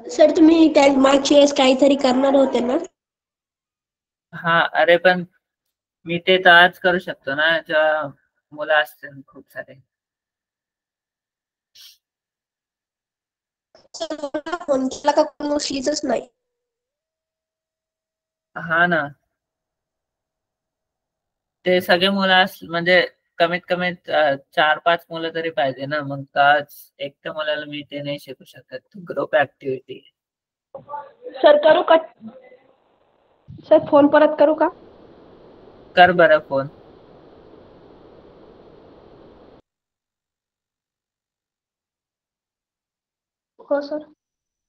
Sir तुम्ही त्या मागच्या वेळेस काहीतरी करणार होते ना? हा, अरे पण मी ते तर आज करू शकतो ना, जेव्हा मुलं असतील खूप सारे. फोन केला का कोण उचलीतच नाही. हा ना, ते सगळे मुलं म्हणजे कमीत कमी 4-5 मुलं तरी पाहिजे ना, मग आज एकट्या मुलाला मी ते नाही शिकू शकत. Group activity. सर करू का? सर फोन परत करू का? कर बरं फोन. हो सर.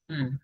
हम्म.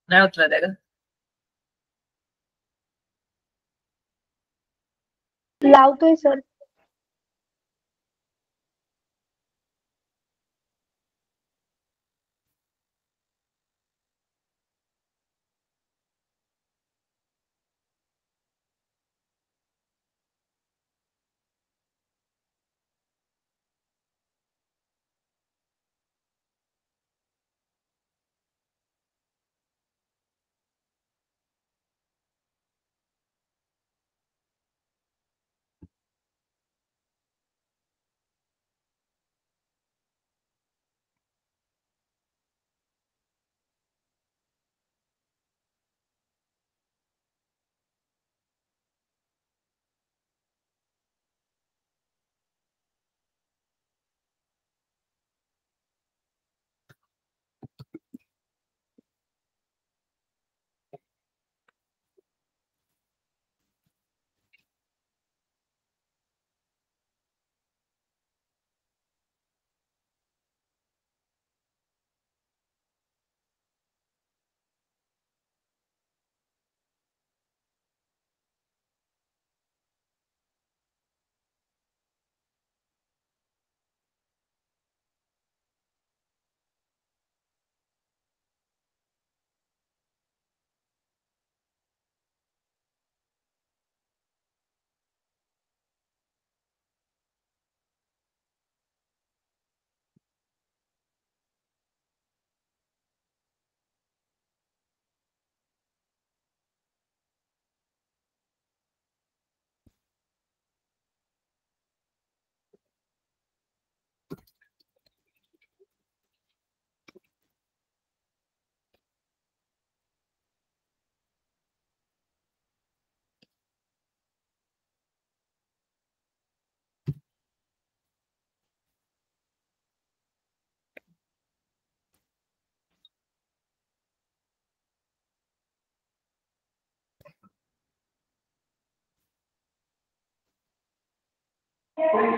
नाही उचलत आहे का? लावतोय सर.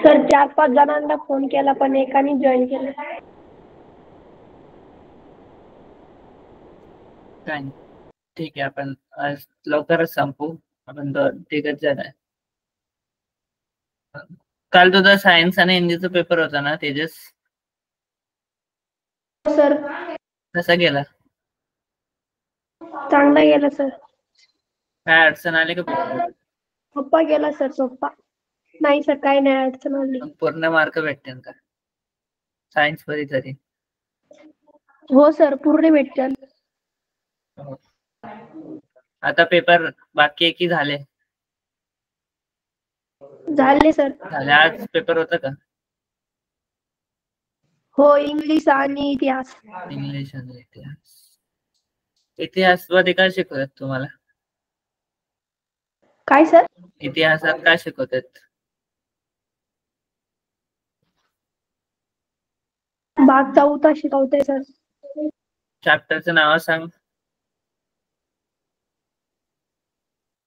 सर 4-5 जणांना फोन केला पण एकाने जॉईन केलं. काय नाही. ठीक आहे, आपण आज लवकरच संपू. आपण तिघच जण आहे. काल तुझा सायन्स आणि हिंदीचा पेपर होता ना तेजस? सर कसा गेला? चांगला गेला सर. काय अडचण आली का पेपर? सोप्पा गेला सर, सोप्पा. नाही सर, काही नाही अडचण आली. पूर्ण मार्क भेटतील का सायन्स मध्ये तरी? हो सर, पूर्ण भेटतील. आता पेपर बाकी आहे की झाले? झाले सर. झाले. आज पेपर होता का? हो, इंग्लिश आणि इतिहास. इंग्लिश आणि इतिहास. इतिहास मध्ये काय शिकवतात तुम्हाला? काय सर? इतिहासात काय शिकवतात? भाग 4 शिकवते सर. चॅप्टरचं नाव सांग.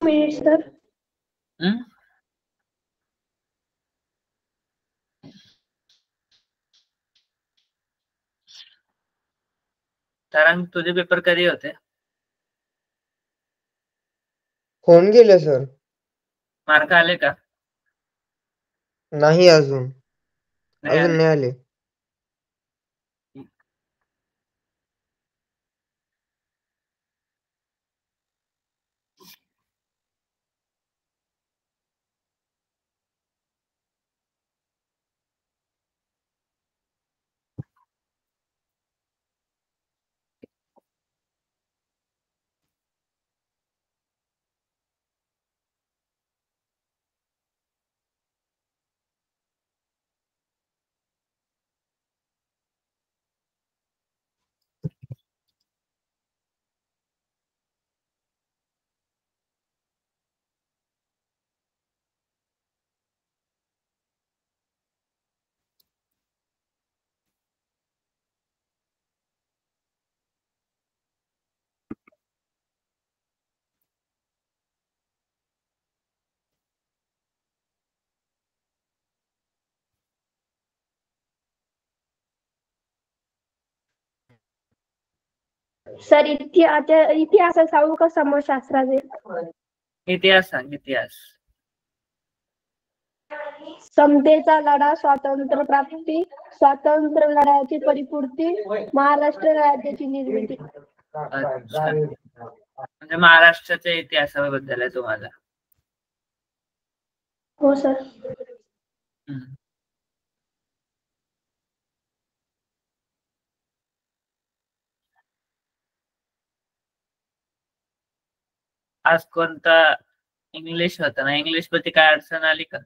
Minute sir. कारण तुझे पेपर कधी होते? होऊन गेले सर. मार्क आले का? नाही अजून नाही आले. नाही आले. सर, इतिहास सांगू का समाजशास्त्राचे? इतिहास सांग. इतिहास. समतेचा लढा, स्वातंत्र्य प्राप्ती, स्वातंत्र्य लढ्याची परिपूर्ती, महाराष्ट्र राज्याची निर्मिती. अच्छा. म्हणजे महाराष्ट्राच्या इतिहासाबद्दल आहे तुम्हाला? हो सर. आज कोणता इंग्लिश होता ना? इंग्लिश मध्ये काय अडचण आली का?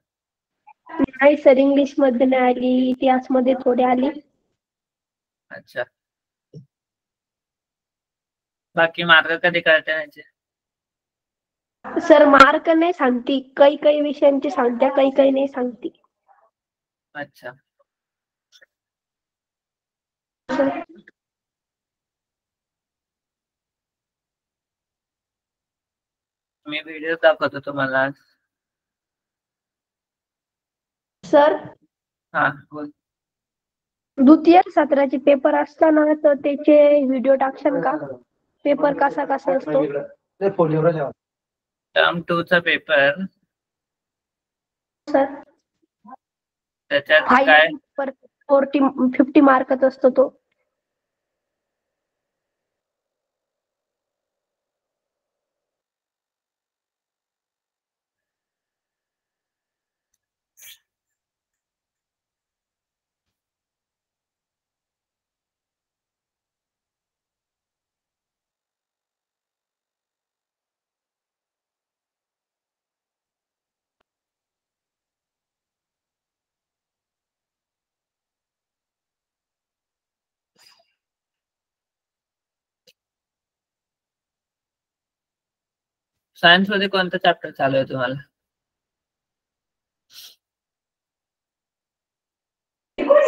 नाही सर, इंग्लिश मध्ये नाही आली, इतिहास मध्ये थोडी आली. अच्छा. बाकी मार्क कधी कळते त्यांचे? सर, मार्क नाही सांगती, काही काही विषयांची सांगत्या, काही काही नाही सांगती. अच्छा. सर मी व्हिडिओ दाखवतो तुम्हाला. सर, हा बोल. द्वितीय सत्राचे पेपर असताना तर त्याचे व्हिडिओ टाकशाल का? पेपर कसा कसा असतो? टर्म 2 चा पेपर. सर, त्याच्यात काय? 50 मार्काचा असतो तो. सायन्स मध्ये कोणता चॅप्टर चालू आहे तुम्हाला?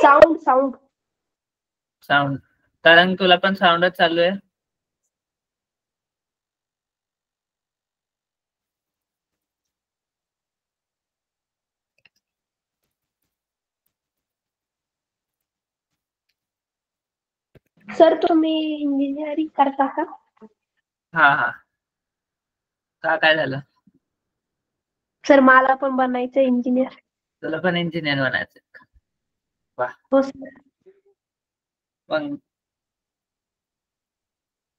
साऊंड. साऊंड. कारण तुला पण साऊंडच चालू आहे? सर, तुम्ही इंजिनिअरिंग करता का? हा हा. का काय झालं? सर, मला पण बनायचं इंजिनियर. तुला पण इंजिनियर बनायचं? वा. हो सर. मग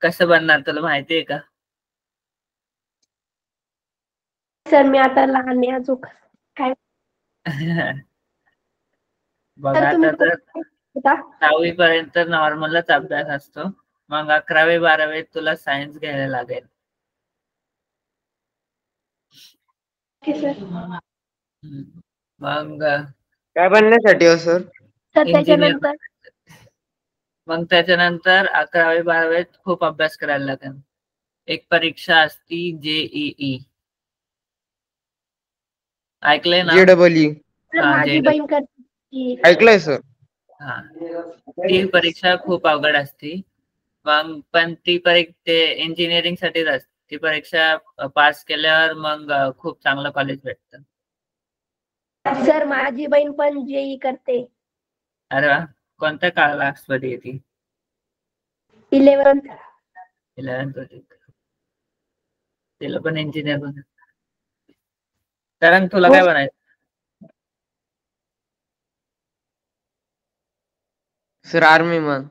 कसं बनणार तुला माहितीये का? सर मी आता लहान आहे अजून काय बघ तर तुम्ही आता तर होता 10वी पर्यंत नॉर्मलच अभ्यास असतो. मग 11वी 12वीत तुला सायन्स घ्यायला लागेल. सर मग काय बनण्यासाठी हो सर? तर इंजिनियर. त्याच्यानंतर मग त्याच्यानंतर 11वी 12वीत खूप अभ्यास करायला लागेल. एक परीक्षा असती JEE. ऐकलंय ना? JEE सर हा माझी JEE. बहीण करते ऐकलंय सर. हा ती परीक्षा खूप अवघड असती. मग पण ती परीक्षा इंजिनिअरिंग साठीच असते. ती परीक्षा पास केल्यावर मग खूप चांगलं कॉलेज भेटतं. सर माझी बहीण पण JEE करते अरे वा, कोणत्या क्लासमध्ये आहे ती? 11th 11th. तिला पण इंजिनियर बनायचं. कारण तुला हो काय बनायचं? सर आर्मी मग.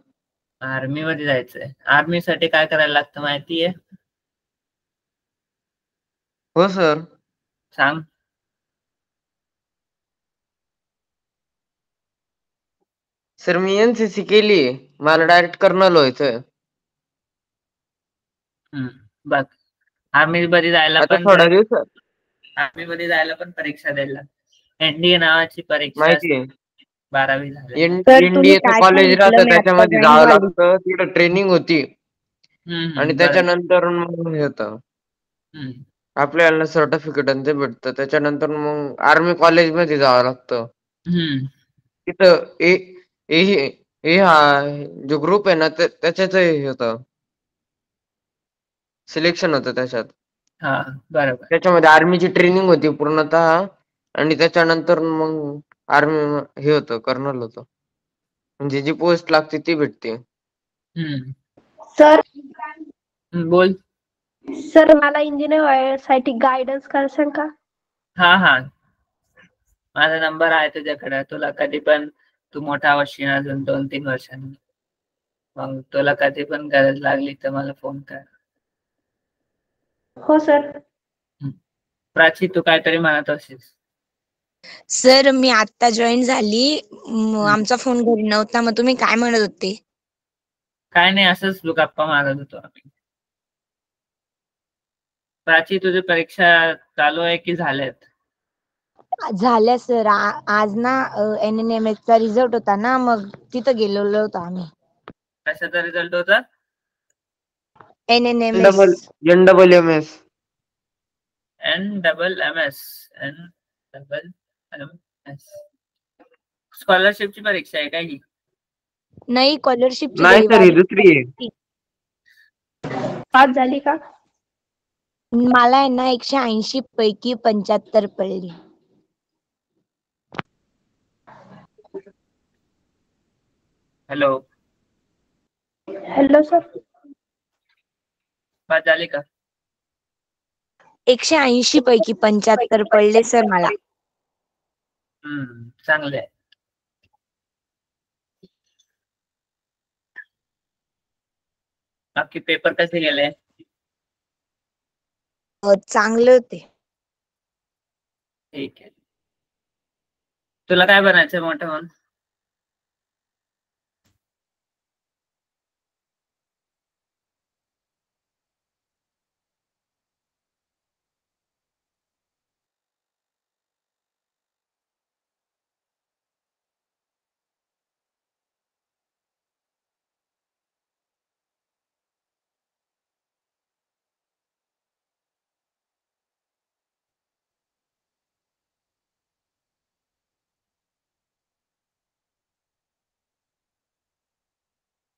आर्मी मध्ये जायचंय. आर्मी साठी काय करायला लागतं माहितीये? हो सर. सांग. सर मी NCC केली. मला डायरेक्ट कर्नल व्हायचंय. बघ, आर्मी मध्ये जायला आता पण थोड्या दिवसात आर्मी मध्ये जायला पण परीक्षा द्यायला NDA नावाची परीक्षा माहिती असते. आहे. 12वी झाली. तर तुम्ही NDAचं काय कॉलेज सांगितलं राहतं मी आता त्याच्यामध्ये जॉईन जावं झाली. लागतं. तिकडे ट्रेनिंग होती आणि बरोबर. त्याच्यानंतर मग हे होतं. हम्म. आपल्याला सर्टिफिकेट आणि ते भेटतं. त्याच्यानंतर मग आर्मी कॉलेज मध्ये जावं लागतं. हम्म. तिथं हा जो ग्रुप आहे ना त्याच्याच हे होतं. सिलेक्शन होतं त्याच्यात. हा बरोबर. त्याच्यामध्ये आर्मीची ट्रेनिंग होती पूर्णतः आणि त्याच्यानंतर मग आर्मी हे होतं, कर्नल होतं. म्हणजे जी पोस्ट लागते ती भेटते. हम्म. सर बोल. सर मला इंजिनियर व्हायसाठी गायडन्स करशाल का? हा हा, माझा नंबर आहे तुझ्याकडे. तुला कधी पण तू मोठा होशील अजून 2-3 वर्षांनी, मग तुला कधी पण गरज लागली तर मला फोन कर. हो सर. प्राची, तू काहीतरी म्हणत होशीस. सर मी आता जॉईन झाली. हम्म. आमचा फोन घरी नव्हता. मग तुम्ही काय म्हणत होते? काय नाही, असंच गप्पा मारत होतो आम्ही. प्राची, तुझी परीक्षा चालू आहे की झाल्यात? झाल्या सर. आज ना NNMS चा रिझल्ट होता ना, मग तिथं गेलेलो होतो आम्ही. कशाचा रिझल्ट होता? NNMS. NWMS. NMMS. NMMS. स्कॉलरशिपची परीक्षा आहे काय ही? नाही, स्कॉलरशिपची नाही सर, ही रविवारी. दुसरी आहे. पास झाली का? मला आहे ना 180 पैकी 75 पडले. Hello, hello sir. पास झाली का? 180 पैकी 75 पडले सर मला. चांगले आहे. बाकी पेपर कसे गेले? चांगले होते. ठीक आहे. तुला काय बनायचं मोठं होऊन?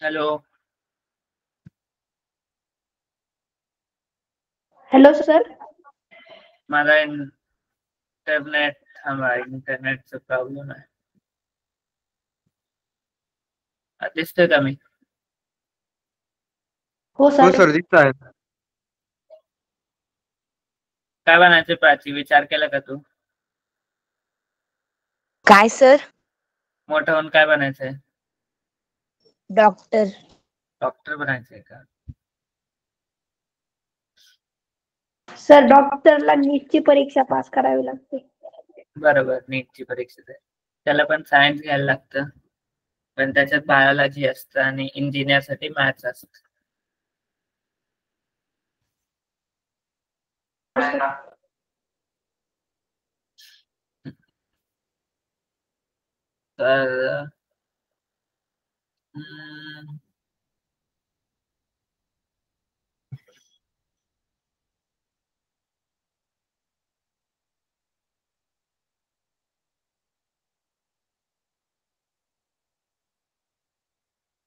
Hello, hello sir. माझा इंटरनेटचा प्रॉब्लेम आहे. दिसतोय का मी? हो हो सर. सर, दिसत आहे. काय बनायचं प्राची, विचार केला का तू? काय सर? मोठं होऊन काय बनायचंय? डॉक्टर. डॉक्टर बनायचंय का? सर डॉक्टरला नीटची परीक्षा पास करावी लागते. बरोबर, नीटची परीक्षा द्या. त्याला पण सायन्स घ्यायला लागतं, पण त्याच्यात बायोलॉजी असतं आणि इंजिनियर साठी मॅथ्स असतं. तर हम्म,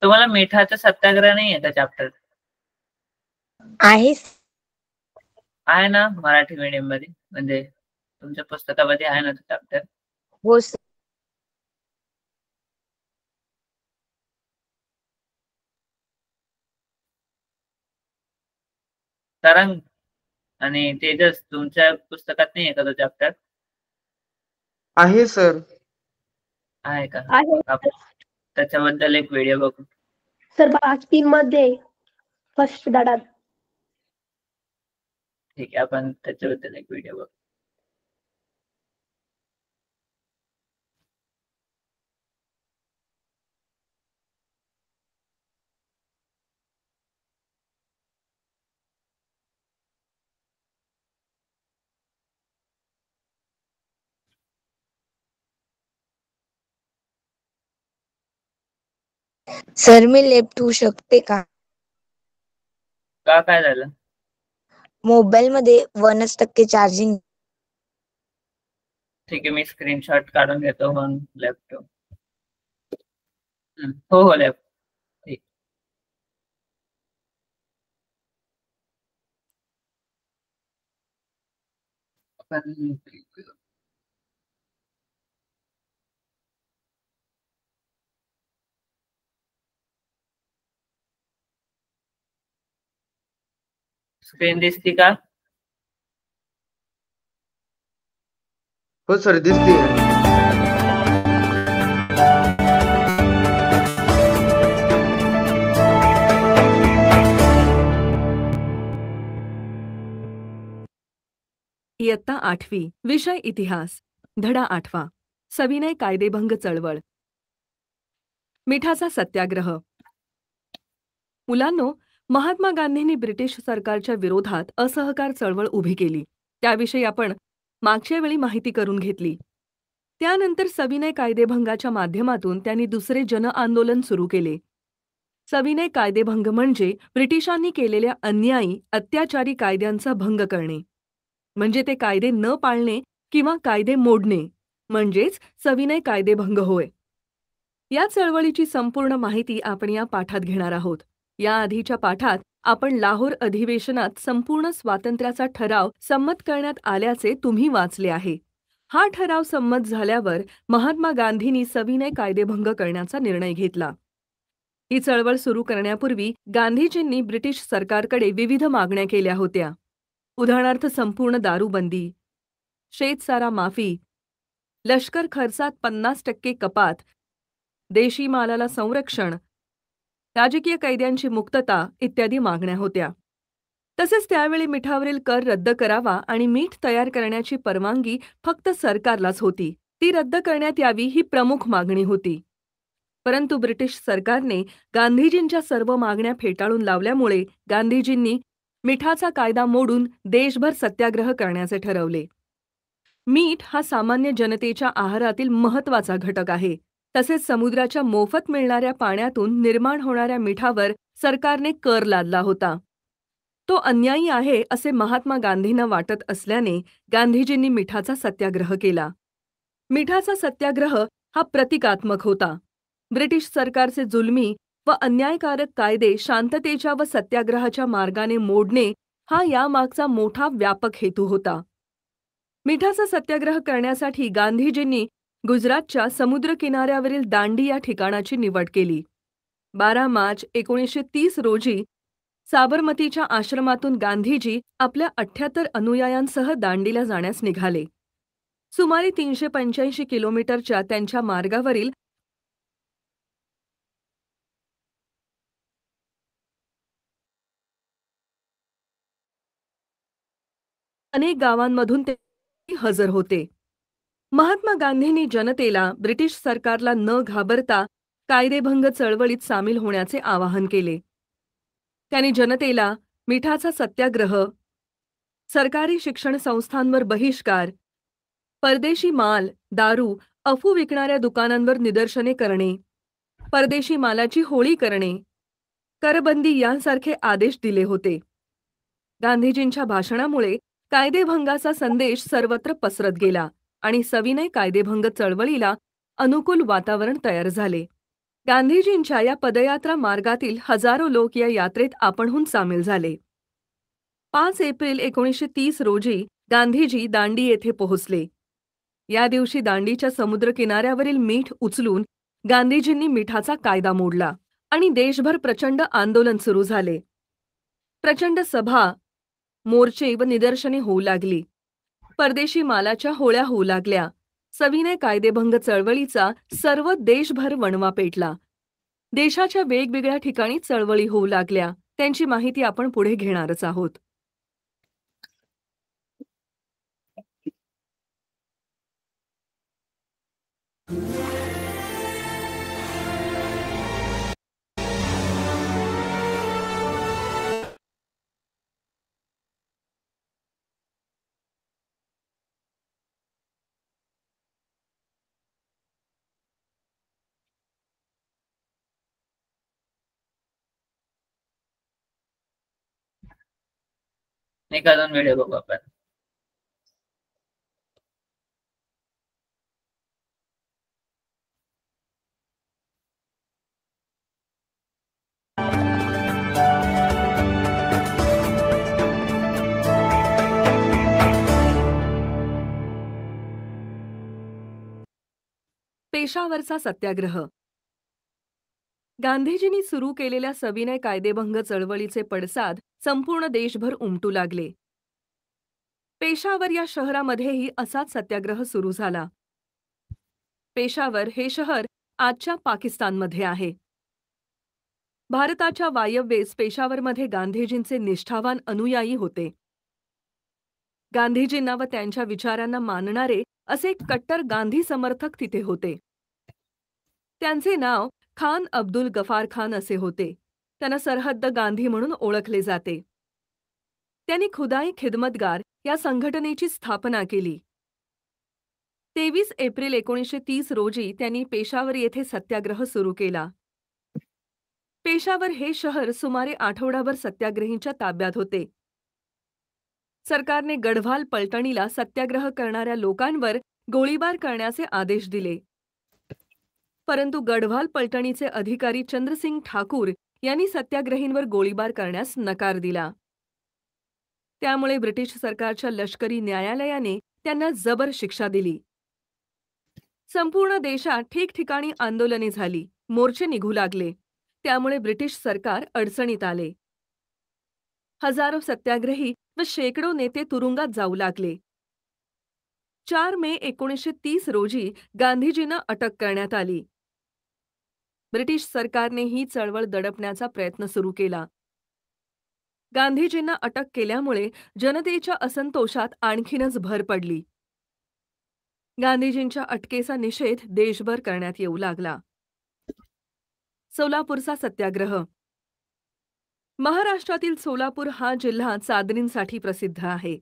तुम्हाला मिठाचा सत्याग्रह नाही आहे का चॅप्टर? आहे आहे ना मराठी मीडियम मध्ये, म्हणजे तुमच्या पुस्तकामध्ये आहे ना तो चॅप्टर? हो सर. तरंग आणि तेजस, तुमच्या पुस्तकात नाही आहे का तो चॅप्टर? आहे सर. आहे का? आहे आपण त्याच्याबद्दल एक व्हिडिओ बघू. सर भाग 3 मध्ये फर्स्ट धडा. ठीक आहे, आपण त्याच्याबद्दल एक व्हिडिओ बघू. सर मी लेफ्ट होऊ शकते का? का, काय झालं? मोबाईल मध्ये 1% चार्जिंग. ठीक आहे, मी स्क्रीनशॉट काढून घेतो मग लॅपटॉप. हो हो लॅप. ठीक. आपण स्क्रीन दिसती का? हो सर, दिसते. इयत्ता 8वी, विषय इतिहास, धडा 8वा, सविनय कायदेभंग चळवळ. मिठाचा सत्याग्रह. मुलांनो, महात्मा गांधींनी ब्रिटिश सरकारच्या विरोधात असहकार चळवळ उभी केली. त्याविषयी आपण मागच्या वेळी माहिती करून घेतली. त्यानंतर सविनय कायदेभंगाच्या माध्यमातून त्यांनी दुसरे जन आंदोलन सुरू केले. सविनय कायदेभंग म्हणजे ब्रिटिशांनी केलेल्या अन्यायी अत्याचारी कायद्यांचा भंग करणे, म्हणजे ते कायदे न पाळणे किंवा कायदे मोडणे म्हणजेच सविनय कायदेभंग होय. या चळवळीची संपूर्ण माहिती आपण या पाठात घेणार आहोत. या आधीच्या पाठात आपण लाहोर अधिवेशनात संपूर्ण स्वातंत्र्याचा ठराव संमत करण्यात आल्याचे तुम्ही वाचले आहे. हा ठराव संमत झाल्यावर महात्मा गांधींनी सविनय कायदेभंग करण्याचा निर्णय घेतला. ही चळवळ सुरू करण्यापूर्वी गांधीजींनी ब्रिटिश सरकारकडे विविध मागण्या केल्या होत्या. उदाहरणार्थ संपूर्ण दारूबंदी, शेतसारा माफी, लष्कर खर्चात 50% कपात, देशी मालाला संरक्षण, राजकीय कैद्यांची मुक्तता इत्यादी मागण्या होत्या. तसेच त्यावेळी मिठावरील कर रद्द करावा आणि मीठ तयार करण्याची परवानगी फक्त सरकारलाच होती, ती रद्द करण्यात यावी ही प्रमुख मागणी होती. परंतु ब्रिटिश सरकारने गांधीजींच्या सर्व मागण्या फेटाळून लावल्यामुळे गांधीजींनी मिठाचा कायदा मोडून देशभर सत्याग्रह करण्याचे ठरवले. मीठ हा सामान्य जनतेच्या आहारातील महत्त्वाचा घटक आहे. तसेच समुद्राच्या मोफत मिळणाऱ्या पाण्यातून निर्माण होणाऱ्या मिठावर सरकारने कर लादला होता. तो अन्यायी आहे असे महात्मा गांधींना वाटत असल्याने गांधीजींनी मिठाचा सत्याग्रह केला. मिठाचा सत्याग्रह हा प्रतिकात्मक होता. ब्रिटिश सरकारचे जुलमी व अन्यायकारक कायदे शांततेच्या व सत्याग्रहाच्या मार्गाने मोडणे हा यामागचा मोठा व्यापक हेतू होता. मिठाचा सत्याग्रह करण्यासाठी गांधीजींनी गुजरातच्या समुद्र किनाऱ्यावरील दांडी या ठिकाणाची निवड केली. 12 मार्च 1930 रोजी साबरमतीच्या आश्रमातून गांधीजी आपल्या 78 अनुयायांसह दांडीला जाण्यास निघाले. सुमारे 385 किलोमीटरच्या त्यांच्या मार्गावरील अनेक गावांमधून ते हजर होते. महात्मा गांधींनी जनतेला ब्रिटिश सरकारला न घाबरता कायदेभंग चळवळीत सामील होण्याचे आवाहन केले. त्यांनी जनतेला मिठाचा सत्याग्रह, सरकारी शिक्षण संस्थांवर बहिष्कार, परदेशी माल, दारू, अफू विकणाऱ्या दुकानांवर निदर्शने करणे, परदेशी मालाची होळी करणे, करबंदी यांसारखे आदेश दिले होते. गांधीजींच्या भाषणामुळे कायदेभंगाचा संदेश सर्वत्र पसरत गेला आणि सविनय कायदेभंग चळवळीला अनुकूल वातावरण तयार झाले. गांधीजींच्या या पदयात्रा मार्गातील हजारो लोक या यात्रेत आपणहून सामील झाले. 5 एप्रिल 1930 रोजी गांधीजी दांडी येथे पोहोचले. या दिवशी दांडीच्या समुद्रकिनाऱ्यावरील मीठ उचलून गांधीजींनी मिठाचा कायदा मोडला आणि देशभर प्रचंड आंदोलन सुरू झाले. प्रचंड सभा, मोर्चे व निदर्शने होऊ लागली. परदेशी मालाच्या होळ्या होऊ लागल्या. सविनय कायदेभंग चळवळीचा सर्व देशभर वणवा पेटला. देशाच्या वेगवेगळ्या ठिकाणी चळवळी होऊ लागल्या. त्यांची माहिती आपण पुढे घेणारच आहोत. एक अजून व्हिडिओ बघू आपण. पेशावरचा सत्याग्रह. गांधीजींनी सुरू केलेल्या सविनय कायदेभंग चळवळीचे पडसाद संपूर्ण देशभर उमटू लागले. पेशावर या शहरामध्येही असाच सत्याग्रह सुरू झाला. पेशावर हे शहर आजच्या पाकिस्तानमध्ये आहे. भारताच्या वायव्येस पेशावरमध्ये गांधीजींचे निष्ठावान अनुयायी होते. गांधीजींना व त्यांच्या विचारांना मानणारे असे कट्टर गांधी समर्थक तिथे होते. त्यांचे नाव खान अब्दुल गफार खान असे होते. त्यांना सरहद्द गांधी म्हणून ओळखले जाते. त्यांनी खुदाई खिदमतगार या संघटनेची स्थापना केली. 23 एप्रिल 1930 रोजी त्यांनी पेशावर येथे सत्याग्रह सुरू केला. पेशावर हे शहर सुमारे आठवडाभर सत्याग्रहींच्या ताब्यात होते. सरकारने गढवाल पलटणीला सत्याग्रह करणाऱ्या लोकांवर गोळीबार करण्याचे आदेश दिले. परंतु गढवाल पलटणीचे अधिकारी चंद्रसिंग ठाकूर यांनी सत्याग्रहींवर गोळीबार करण्यास नकार दिला. त्यामुळे ब्रिटिश सरकारच्या लष्करी न्यायालयाने त्यांना जबर शिक्षा दिली. संपूर्ण देशात ठिकठिकाणी आंदोलने झाली, मोर्चे निघू लागले. त्यामुळे ब्रिटिश सरकार अडचणीत आले. हजारो सत्याग्रही व शेकडो नेते तुरुंगात जाऊ लागले. 4 मे 1930 रोजी गांधीजींना अटक करण्यात आली. ब्रिटिश सरकारने ही चळवळ दडपण्याचा प्रयत्न सुरू केला. गांधीजींना अटक केल्यामुळे जनतेच्या असंतोषात आणखीनच भर पडली. गांधीजींच्या अटकेचा निषेध देशभर करण्यात येऊ लागला. सोलापूरचा सत्याग्रह. महाराष्ट्रातील सोलापूर हा जिल्हा चादरींसाठी प्रसिद्ध आहे.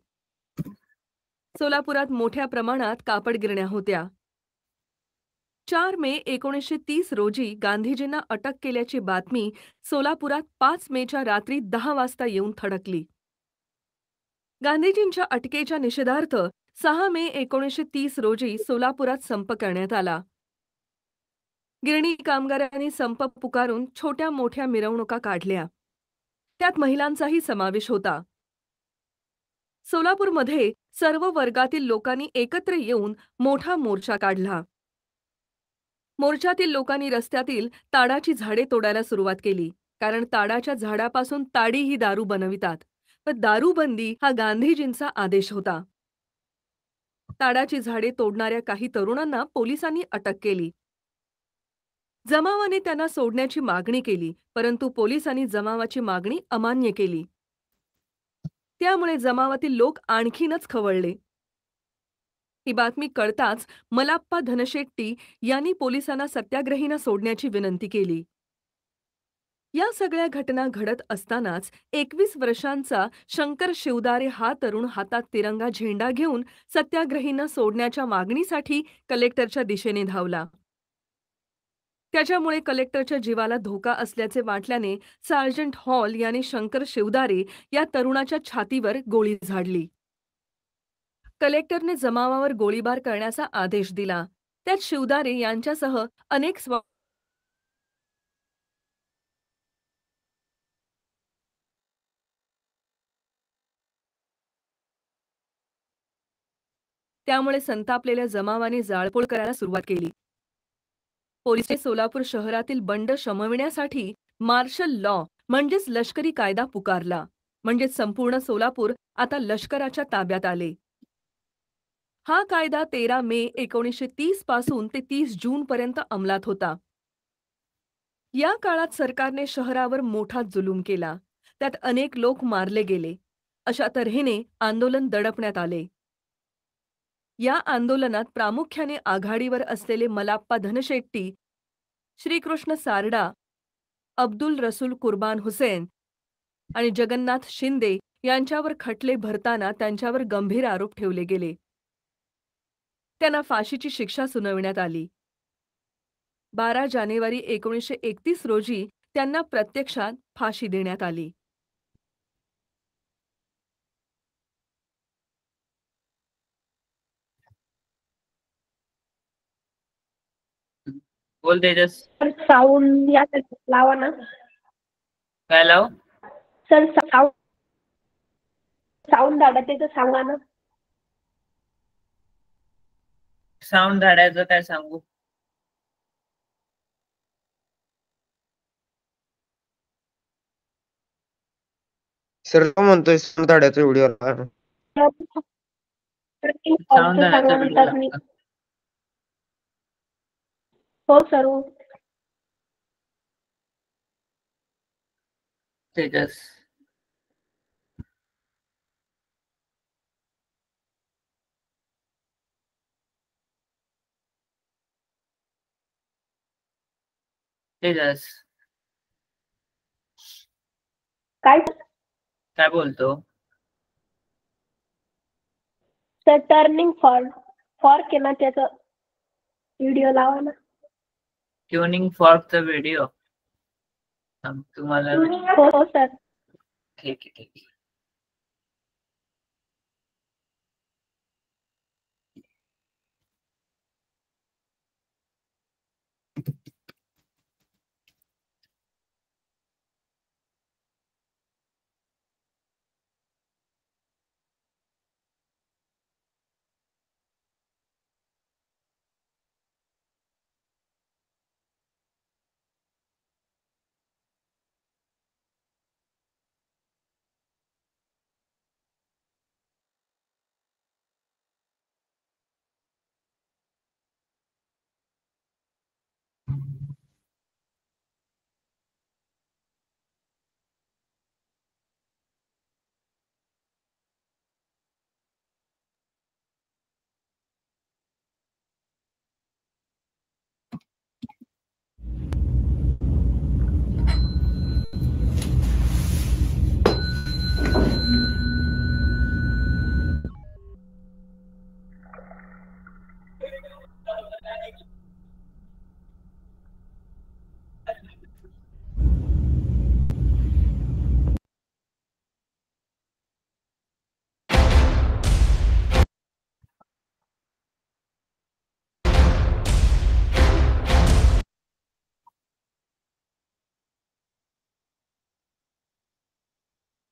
सोलापुरात मोठ्या प्रमाणात कापड गिरण्या होत्या. 4 मे 1930 रोजी गांधीजींना अटक केल्याची बातमी सोलापुरात 5 मेच्या रात्री 10 वाजता येऊन थडकली. गांधीजींच्या अटकेच्या निषेधार्थ 6 मे 1930 रोजी सोलापुरात संप करण्यात आला. गिरणी कामगारांनी संप पुकारून छोट्या मोठ्या मिरवणुका काढल्या. त्यात महिलांचाही समावेश होता. सोलापूरमध्ये सर्व वर्गातील लोकांनी एकत्र येऊन मोठा मोर्चा काढला. मोर्चातील लोकांनी रस्त्यातील ताडाची झाडे तोडायला सुरुवात केली, कारण ताडाच्या झाडापासून ताडी ही दारू बनवितात व दारूबंदी हा गांधीजींचा आदेश होता. ताडाची झाडे तोडणाऱ्या काही तरुणांना पोलिसांनी अटक केली. जमावाने त्यांना सोडण्याची मागणी केली, परंतु पोलिसांनी जमावाची मागणी अमान्य केली. त्यामुळे जमावातील लोक आणखीनच खवळले. ही बातमी कळताच मलाप्पा धनशेट्टी यांनी पोलिसांना सत्याग्रहींना सोडण्याची विनंती केली. या सगळ्या घटना घडत असतानाच 21 वर्षांचा शंकर शिवदारे हा तरुण हातात तिरंगा झेंडा घेऊन सत्याग्रहींना सोडण्याच्या मागणीसाठी कलेक्टरच्या दिशेने धावला. त्याच्यामुळे कलेक्टरच्या जीवाला धोका असल्याचे वाटल्याने सार्जंट हॉल यांनी शंकर शिवदारे या तरुणाच्या छातीवर गोळी झाडली. कलेक्टरने जमावावर गोळीबार करण्याचा आदेश दिला. त्यात शिवदारे यांच्यासह अनेक त्यामुळे संतापलेल्या जमावाने जाळपोळ करायला सुरुवात केली. पोलिसांनी सोलापूर शहरातील बंड शमविण्यासाठी मार्शल लॉ म्हणजेच लष्करी कायदा पुकारला. म्हणजेच संपूर्ण सोलापूर आता लष्कराच्या ताब्यात आले. हा कायदा 13 मे 1930 पासून ते 30 जून पर्यंत अंमलात होता. या काळात सरकारने शहरावर मोठा जुलूम केला. त्यात अनेक लोक मारले गेले. अशा तऱ्हेने आंदोलन दडपण्यात आले. या आंदोलनात प्रामुख्याने आघाडीवर असलेले मलाप्पा धनशेट्टी, श्रीकृष्ण सारडा, अब्दुल रसूल कुर्बान हुसेन आणि जगन्नाथ शिंदे यांच्यावर खटले भरताना त्यांच्यावर गंभीर आरोप ठेवले गेले. त्यांना फाशीची शिक्षा सुनावण्यात आली. 12 जानेवारी 1931 रोजी त्यांना प्रत्यक्षात फाशी देण्यात आली. बोल तेजस. सर साऊंड या लावा ना. काय लाव? सर साऊंड दादा ते तर सांगा ना. साऊंड धाडायचं काय सांगू? सर तो म्हणतोय धड्याचा व्हिडिओ साऊंड धाडायचा व्हिडिओ सांगा. लागतो. हो सर. तेजस. तेजस काय बोलतो? सर टर्निंग फॉर्क आहे ना त्याचा व्हिडिओ लावा ना. ट्युनिंग फॉर्कचा व्हिडिओ तुम्हाला? हो सर. ठीक आहे ठीक आहे.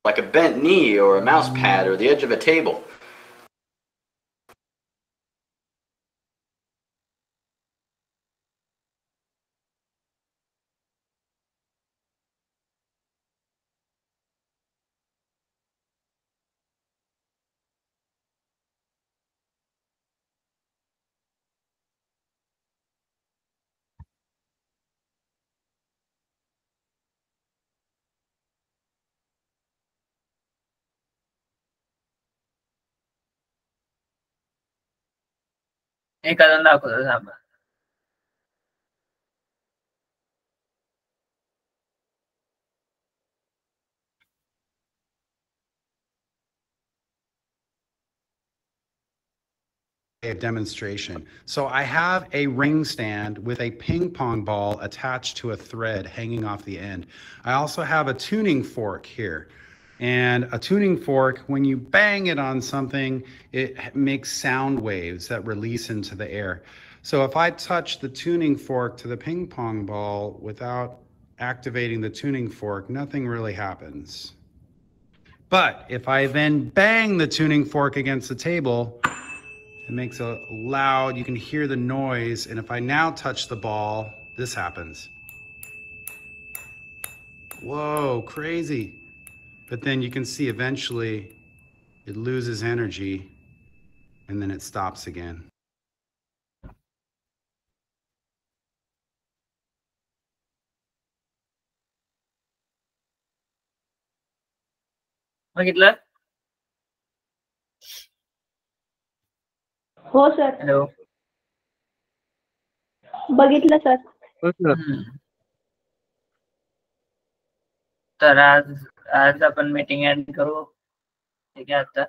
like a bent knee or a mouse pad or the edge of a table. एक अजून दाखवतो थांबा. Demonstration. So I have a ring stand with a ping pong ball attached to a thread hanging off the end. I also have a tuning fork here. And a tuning fork, when you bang it on something, it makes sound waves that release into the air. So if I touch the tuning fork to the ping pong ball without activating the tuning fork, nothing really happens. But if I then bang the tuning fork against the table, it makes a loud, you can hear the noise. And if I now touch the ball, this happens. Whoa, crazy. But then you can see eventually it loses energy and then it stops again. बघितलं? हो sir, hello. बघितलं sir. हो sir. तर आज आपण meeting end करू. ठीक आहे. आता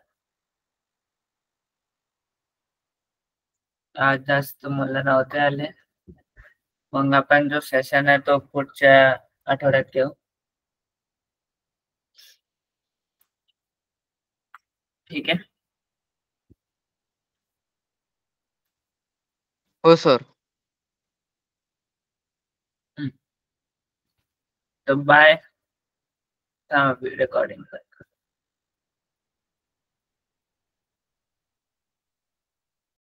आज जास्त मुलं नव्हते आले. मग आपण जो सेशन आहे तो पुढच्या आठवड्यात घेऊ. ठीक आहे. हो सर. तर बाय. रेकॉर्डिंग कर.